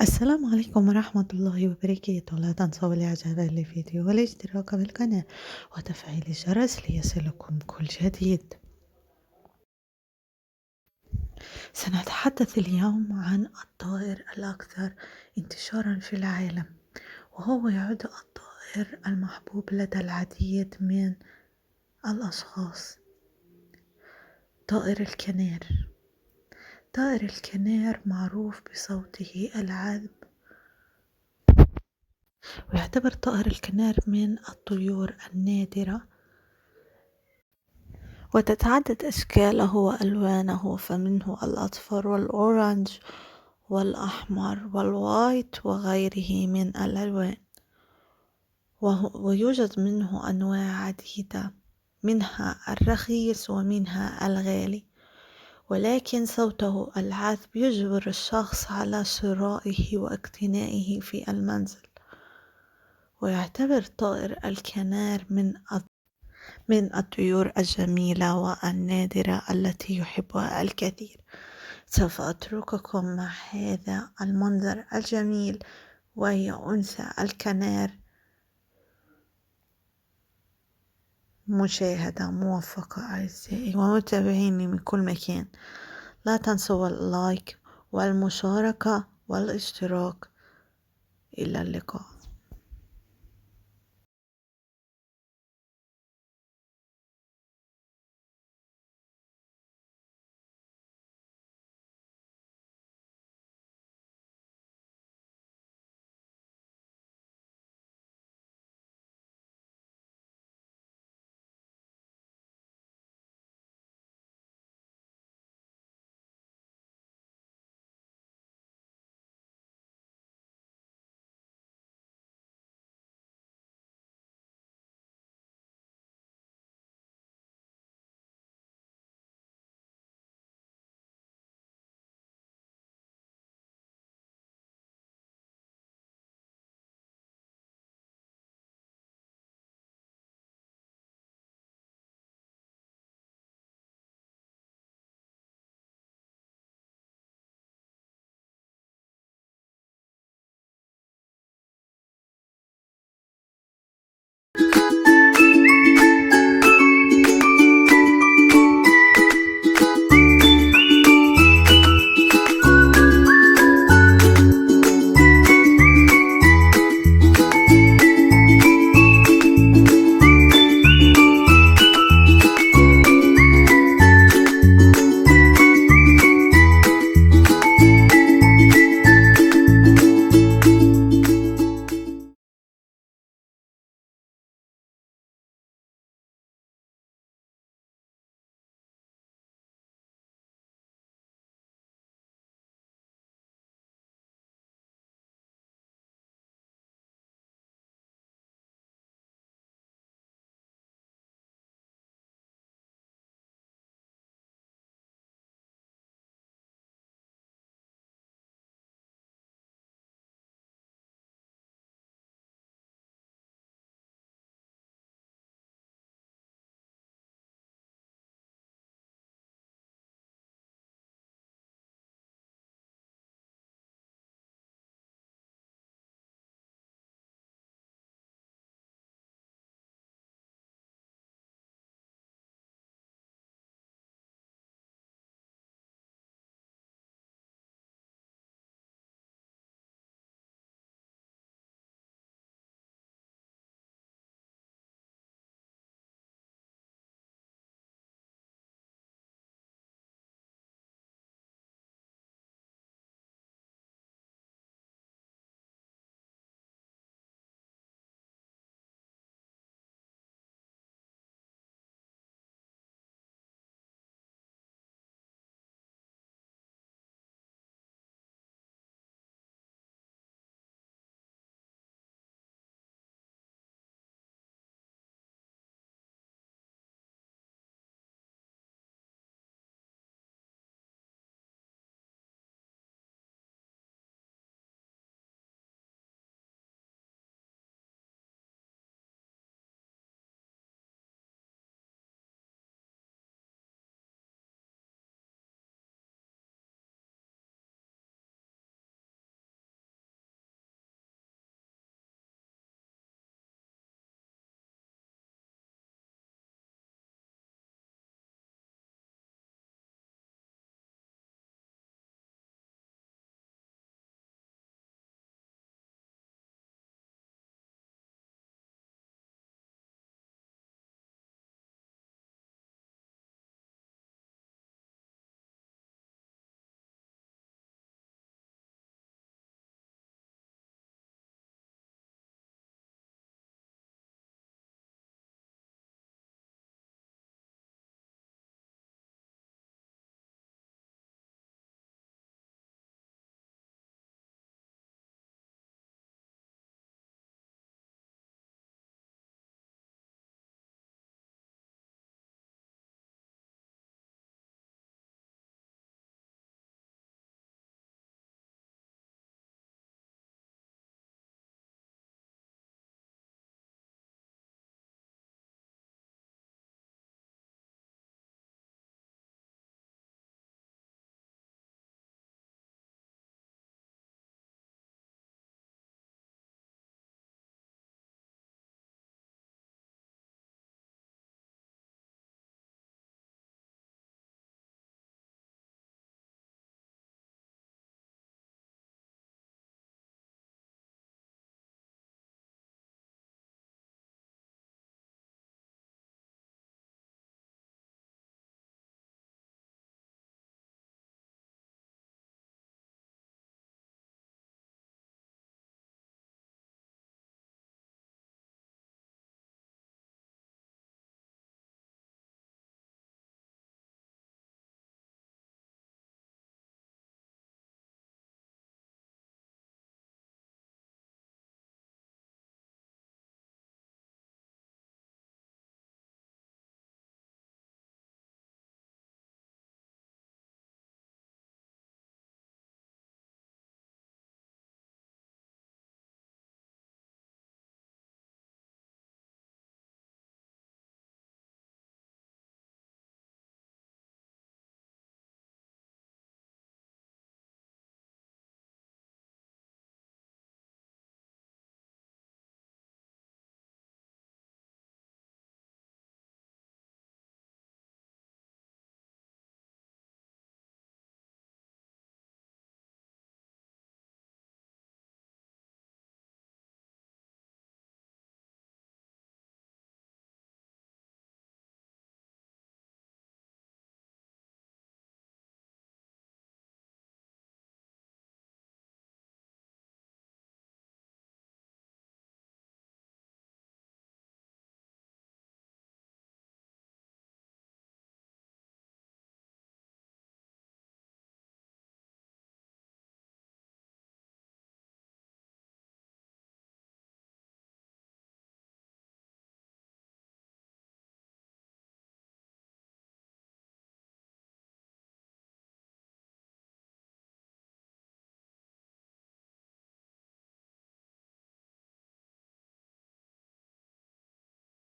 السلام عليكم ورحمة الله وبركاته. لا تنسوا الإعجاب بالفيديو والاشتراك بالقناة وتفعيل الجرس ليصلكم كل جديد. سنتحدث اليوم عن الطائر الأكثر انتشارا في العالم، وهو يعد الطائر المحبوب لدى العديد من الأشخاص. طائر الكنار. طائر الكنار معروف بصوته العذب، ويعتبر طائر الكنار من الطيور النادرة، وتتعدد أشكاله وألوانه، فمنه الأصفر والأورانج والأحمر والوايت وغيره من الألوان. ويوجد منه أنواع عديدة، منها الرخيص ومنها الغالي، ولكن صوته العذب يجبر الشخص على شرائه واقتنائه في المنزل. ويعتبر طائر الكنار من الطيور الجميلة والنادرة التي يحبها الكثير. سوف أترككم مع هذا المنظر الجميل، وهي أنثى الكنار. مشاهدة موفقة أعزائي ومتابعيني من كل مكان. لا تنسوا اللايك والمشاركة والاشتراك. إلى اللقاء.